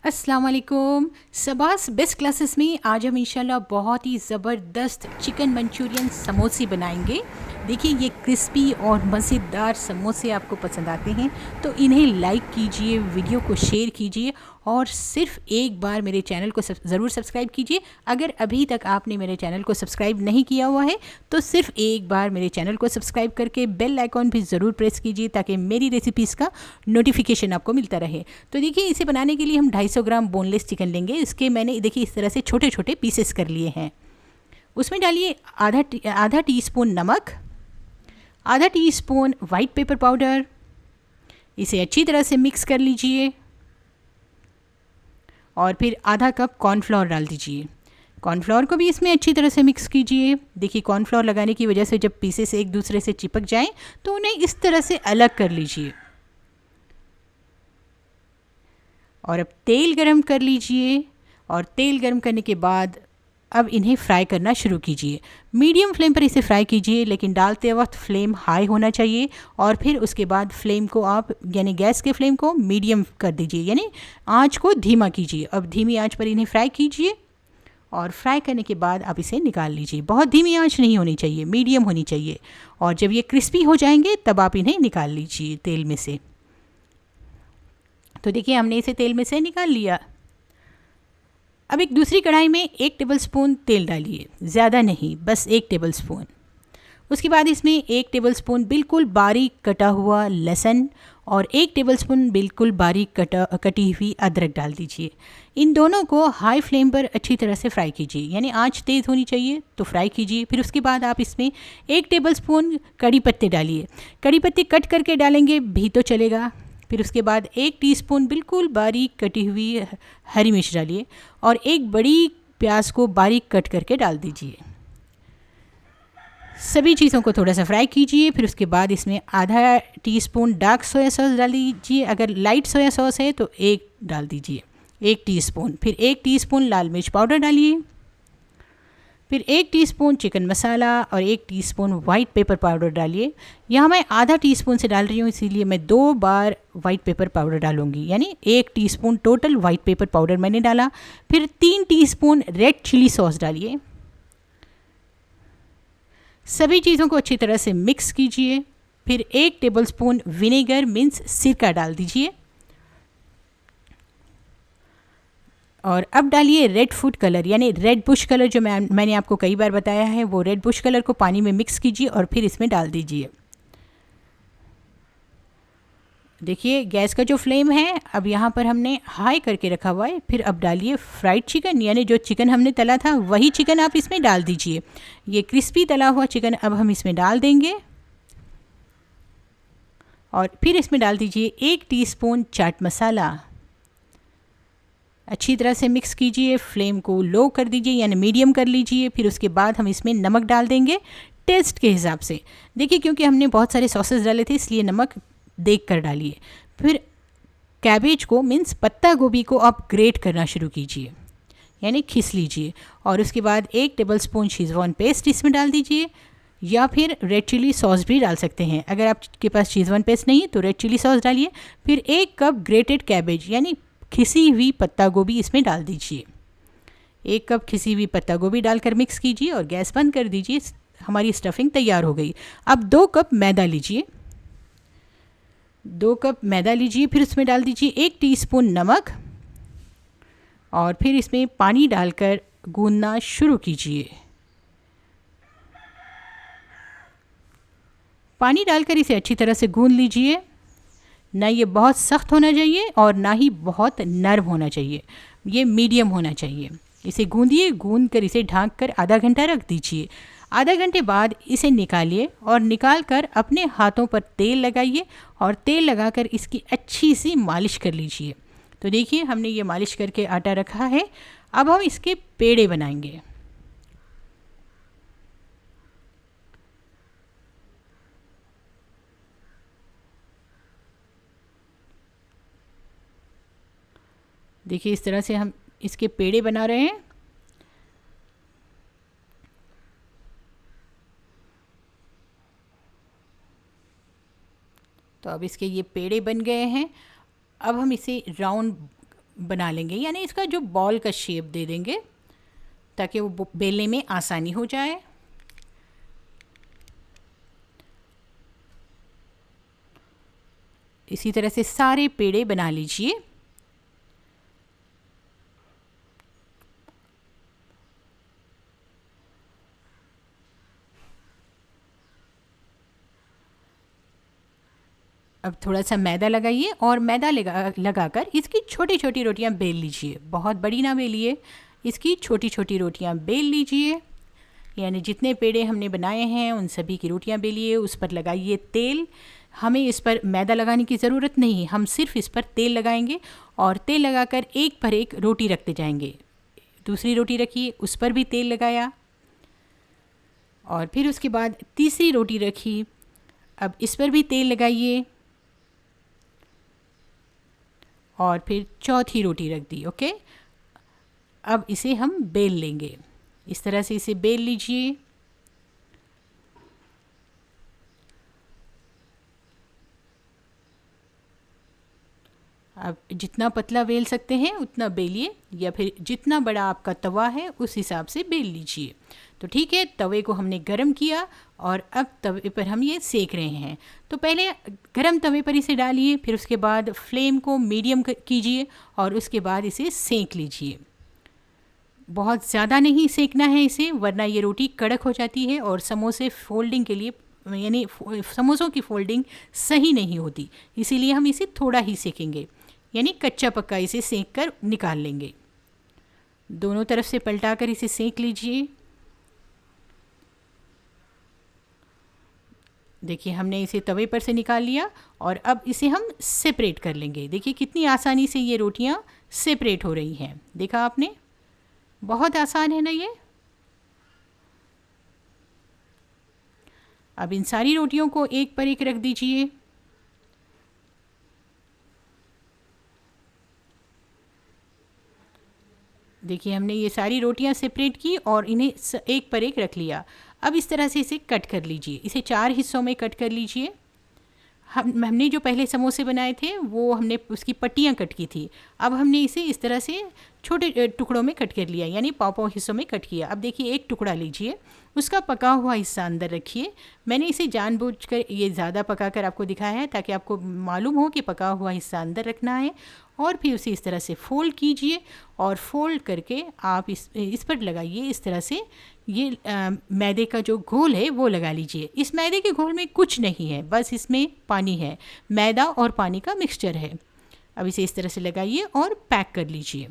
अस्सलाम वालेकुम। सबास best classes में आज हम इंशाल्लाह बहुत ही ज़बरदस्त चिकन मंचूरियन समोसे बनाएंगे। देखिए ये क्रिस्पी और मज़ेदार समोसे आपको पसंद आते हैं तो इन्हें लाइक कीजिए, वीडियो को शेयर कीजिए और सिर्फ एक बार मेरे चैनल को ज़रूर सब्सक्राइब कीजिए। अगर अभी तक आपने मेरे चैनल को सब्सक्राइब नहीं किया हुआ है तो सिर्फ एक बार मेरे चैनल को सब्सक्राइब करके बेल आइकॉन भी ज़रूर प्रेस कीजिए ताकि मेरी रेसिपीज़ का नोटिफिकेशन आपको मिलता रहे। तो देखिए इसे बनाने के लिए हम 250 ग्राम बोनलेस चिकन लेंगे। इसके मैंने देखिए इस तरह से छोटे छोटे पीसेस कर लिए हैं। उसमें डालिए आधा टीस्पून नमक, आधा टीस्पून वाइट पेपर पाउडर। इसे अच्छी तरह से मिक्स कर लीजिए और फिर आधा कप कॉर्नफ्लोर डाल दीजिए। कॉर्नफ्लोर को भी इसमें अच्छी तरह से मिक्स कीजिए। देखिए कॉर्नफ्लोर लगाने की वजह से जब पीसेस एक दूसरे से चिपक जाएं तो उन्हें इस तरह से अलग कर लीजिए। और अब तेल गरम कर लीजिए और तेल गरम करने के बाद अब इन्हें फ्राई करना शुरू कीजिए। मीडियम फ्लेम पर इसे फ्राई कीजिए, लेकिन डालते वक्त फ्लेम हाई होना चाहिए और फिर उसके बाद फ्लेम को आप यानी गैस के फ्लेम को मीडियम कर दीजिए, यानी आंच को धीमा कीजिए। अब धीमी आंच पर इन्हें फ्राई कीजिए और फ्राई करने के बाद आप इसे निकाल लीजिए। बहुत धीमी आंच नहीं होनी चाहिए, मीडियम होनी चाहिए। और जब ये क्रिस्पी हो जाएंगे तब आप इन्हें निकाल लीजिए तेल में से। तो देखिए हमने इसे तेल में से निकाल लिया। अब एक दूसरी कढ़ाई में 1 टेबलस्पून तेल डालिए, ज़्यादा नहीं, बस 1 टेबलस्पून। उसके बाद इसमें 1 टेबलस्पून बिल्कुल बारीक कटा हुआ लहसुन और 1 टेबलस्पून बिल्कुल बारीक कटी हुई अदरक डाल दीजिए। इन दोनों को हाई फ्लेम पर अच्छी तरह से फ्राई कीजिए, यानी आंच तेज़ होनी चाहिए तो फ्राई कीजिए। फिर उसके बाद आप इसमें 1 टेबलस्पून कड़ी पत्ते डालिए। कड़ी पत्ते कट करके डालेंगे भी तो चलेगा। फिर उसके बाद 1 टीस्पून बिल्कुल बारीक कटी हुई हरी मिर्च डालिए और एक बड़ी प्याज को बारीक कट करके डाल दीजिए। सभी चीज़ों को थोड़ा सा फ्राई कीजिए। फिर उसके बाद इसमें आधा टीस्पून डार्क सोया सॉस डाल दीजिए। अगर लाइट सोया सॉस है तो 1 डाल दीजिए, 1 टीस्पून। फिर 1 टीस्पून लाल मिर्च पाउडर डालिए। फिर 1 टीस्पून चिकन मसाला और 1 टीस्पून वाइट पेपर पाउडर डालिए। यहाँ मैं आधा टीस्पून से डाल रही हूँ, इसीलिए मैं 2 बार वाइट पेपर पाउडर डालूँगी, यानी 1 teaspoon total white pepper powder मैंने डाला। फिर 3 टीस्पून रेड चिली सॉस डालिए। सभी चीज़ों को अच्छी तरह से मिक्स कीजिए। फिर 1 टेबलस्पून विनेगर मीन्स सिरका डाल दीजिए और अब डालिए रेड फूड कलर, यानी रेड बुश कलर, जो मैंने आपको कई बार बताया है। वो रेड बुश कलर को पानी में मिक्स कीजिए और फिर इसमें डाल दीजिए। देखिए गैस का जो फ्लेम है अब यहाँ पर हमने हाई करके रखा हुआ है। फिर अब डालिए फ्राइड चिकन, यानी जो चिकन हमने तला था वही चिकन आप इसमें डाल दीजिए। ये क्रिस्पी तला हुआ चिकन अब हम इसमें डाल देंगे और फिर इसमें डाल दीजिए 1 टीस्पून चाट मसाला। अच्छी तरह से मिक्स कीजिए, फ्लेम को लो कर दीजिए यानी मीडियम कर लीजिए। फिर उसके बाद हम इसमें नमक डाल देंगे टेस्ट के हिसाब से। देखिए क्योंकि हमने बहुत सारे सॉसेस डाले थे इसलिए नमक देख कर डालिए। फिर कैबेज को मीन्स पत्ता गोभी को आप ग्रेट करना शुरू कीजिए, यानी खिस लीजिए। और उसके बाद 1 टेबलस्पून शेज़वान पेस्ट इसमें डाल दीजिए, या फिर रेड चिली सॉस भी डाल सकते हैं। अगर आपके पास शेज़वान पेस्ट नहीं तो रेड चिली सॉस डालिए। फिर 1 कप ग्रेटेड कैबेज यानी खिसी हुई पत्ता गोभी इसमें डाल दीजिए। 1 कप खिसी हुई पत्ता गोभी डालकर मिक्स कीजिए और गैस बंद कर दीजिए। हमारी स्टफिंग तैयार हो गई। अब 2 कप मैदा लीजिए, 2 कप मैदा लीजिए। फिर उसमें डाल दीजिए 1 टीस्पून नमक और फिर इसमें पानी डालकर गूंदना शुरू कीजिए। पानी डालकर इसे अच्छी तरह से गूंद लीजिए। ना ये बहुत सख्त होना चाहिए और ना ही बहुत नरम होना चाहिए, ये मीडियम होना चाहिए। इसे गूंदिए, गूंद कर इसे ढक कर आधा घंटा रख दीजिए। आधा घंटे बाद इसे निकालिए और निकाल कर अपने हाथों पर तेल लगाइए और तेल लगाकर इसकी अच्छी सी मालिश कर लीजिए। तो देखिए हमने ये मालिश करके आटा रखा है। अब हम इसके पेड़े बनाएंगे। देखिए इस तरह से हम इसके पेड़े बना रहे हैं। तो अब इसके ये पेड़े बन गए हैं। अब हम इसे राउंड बना लेंगे, यानी इसका जो बॉल का शेप दे देंगे ताकि वो बेलने में आसानी हो जाए। इसी तरह से सारे पेड़े बना लीजिए। अब थोड़ा सा मैदा लगाइए और मैदा लगाकर इसकी छोटी छोटी रोटियां बेल लीजिए। बहुत बड़ी ना बेलिए, इसकी छोटी छोटी रोटियां बेल लीजिए। यानी जितने पेड़े हमने बनाए हैं उन सभी की रोटियां बेलिए। उस पर लगाइए तेल। हमें इस पर मैदा लगाने की ज़रूरत नहीं, हम सिर्फ इस पर तेल लगाएंगे और तेल लगाकर एक पर एक रोटी रखते जाएंगे। दूसरी रोटी रखिए, उस पर भी तेल लगाया और फिर उसके बाद तीसरी रोटी रखी। अब इस पर भी तेल लगाइए और फिर चौथी रोटी रख दी। ओके, अब इसे हम बेल लेंगे। इस तरह से इसे बेल लीजिए। अब जितना पतला बेल सकते हैं उतना बेलिए, या फिर जितना बड़ा आपका तवा है उस हिसाब से बेल लीजिए। तो ठीक है, तवे को हमने गरम किया और अब तवे पर हम ये सेक रहे हैं। तो पहले गरम तवे पर इसे डालिए, फिर उसके बाद फ्लेम को मीडियम कीजिए और उसके बाद इसे सेक लीजिए। बहुत ज़्यादा नहीं सेकना है इसे, वरना ये रोटी कड़क हो जाती है और समोसे फोल्डिंग के लिए, यानी समोसों की फोल्डिंग सही नहीं होती। इसीलिए हम इसे थोड़ा ही सेकेंगे, यानी कच्चा पक्का इसे सेक कर निकाल लेंगे। दोनों तरफ से पलटाकर इसे सेक लीजिए। देखिए, हमने इसे तवे पर से निकाल लिया और अब इसे हम सेपरेट कर लेंगे। देखिए कितनी आसानी से ये रोटियां सेपरेट हो रही हैं। देखा आपने, बहुत आसान है ना ये। अब इन सारी रोटियों को एक पर एक रख दीजिए। देखिए, हमने ये सारी रोटियां सेपरेट की और इन्हें एक पर एक रख लिया। अब इस तरह से इसे कट कर लीजिए। इसे 4 हिस्सों में कट कर लीजिए। हमने जो पहले समोसे बनाए थे वो हमने उसकी पट्टियाँ कट की थी। अब हमने इसे इस तरह से छोटे टुकड़ों में कट कर लिया, यानी पाव हिस्सों में कट किया। अब देखिए, एक टुकड़ा लीजिए, उसका पका हुआ हिस्सा अंदर रखिए। मैंने इसे जानबूझकर ये ज़्यादा पकाकर आपको दिखाया है ताकि आपको मालूम हो कि पका हुआ हिस्सा अंदर रखना है। और फिर उसे इस तरह से फ़ोल्ड कीजिए और फ़ोल्ड करके आप इस पर लगाइए। इस तरह से ये मैदे का जो घोल है वो लगा लीजिए। इस मैदे के घोल में कुछ नहीं है, बस इसमें पानी है, मैदा और पानी का मिक्सचर है। अब इसे इस तरह से लगाइए और पैक कर लीजिए।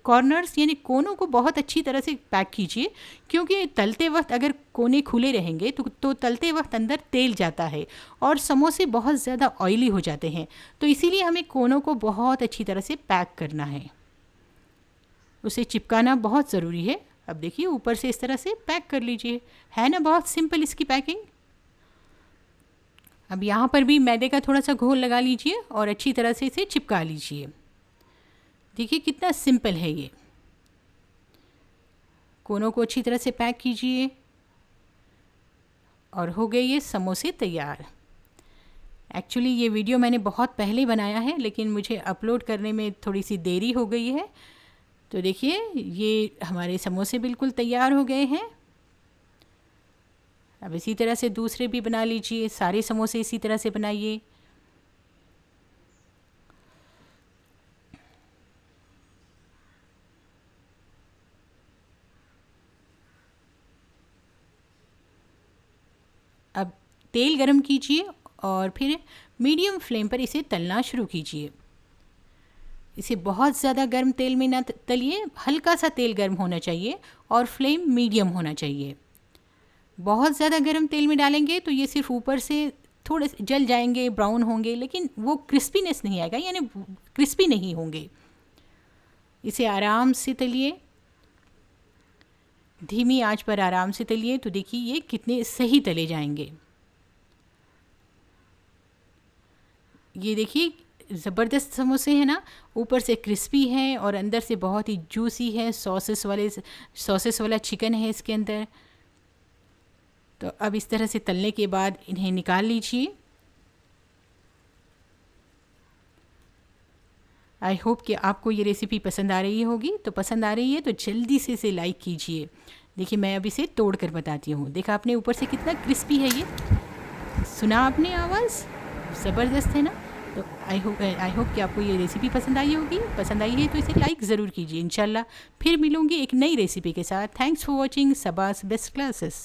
कॉर्नर्स यानी कोनों को बहुत अच्छी तरह से पैक कीजिए, क्योंकि तलते वक्त अगर कोने खुले रहेंगे तो तलते वक्त अंदर तेल जाता है और समोसे बहुत ज़्यादा ऑयली हो जाते हैं। तो इसीलिए हमें कोनों को बहुत अच्छी तरह से पैक करना है, उसे चिपकाना बहुत ज़रूरी है। अब देखिए, ऊपर से इस तरह से पैक कर लीजिए। है ना बहुत सिंपल इसकी पैकिंग। अब यहाँ पर भी मैदे का थोड़ा सा घोल लगा लीजिए और अच्छी तरह से इसे चिपका लीजिए। देखिए कितना सिंपल है ये। कोनों को अच्छी तरह से पैक कीजिए और हो गए ये समोसे तैयार। एक्चुअली ये वीडियो मैंने बहुत पहले बनाया है, लेकिन मुझे अपलोड करने में थोड़ी सी देरी हो गई है। तो देखिए, ये हमारे समोसे बिल्कुल तैयार हो गए हैं। अब इसी तरह से दूसरे भी बना लीजिए। सारे समोसे इसी तरह से बनाइए। अब तेल गरम कीजिए और फिर मीडियम फ्लेम पर इसे तलना शुरू कीजिए। इसे बहुत ज़्यादा गर्म तेल में ना तलिए, हल्का सा तेल गर्म होना चाहिए और फ्लेम मीडियम होना चाहिए। बहुत ज़्यादा गर्म तेल में डालेंगे तो ये सिर्फ ऊपर से थोड़े जल जाएंगे, ब्राउन होंगे, लेकिन वो क्रिस्पीनेस नहीं आएगा, यानी क्रिस्पी नहीं होंगे। इसे आराम से तलिए, धीमी आंच पर आराम से तलिए। तो देखिए ये कितने सही तले जाएंगे। ये देखिए ज़बरदस्त समोसे हैं ना, ऊपर से क्रिस्पी हैं और अंदर से बहुत ही जूसी है। सॉसेस वाला चिकन है इसके अंदर। तो अब इस तरह से तलने के बाद इन्हें निकाल लीजिए। आई होप कि आपको ये रेसिपी पसंद आ रही होगी। तो पसंद आ रही है तो जल्दी से इसे लाइक कीजिए। देखिए मैं अब इसे तोड़ कर बताती हूँ। देखा आपने ऊपर से कितना क्रिस्पी है ये, सुना आपने आवाज़, ज़बरदस्त है ना। तो आई होप कि आपको ये रेसिपी पसंद आई होगी। पसंद आई है तो इसे लाइक ज़रूर कीजिए। इंशाल्लाह फिर मिलूँगी एक नई रेसिपी के साथ। Thanks for watching सबास best classes.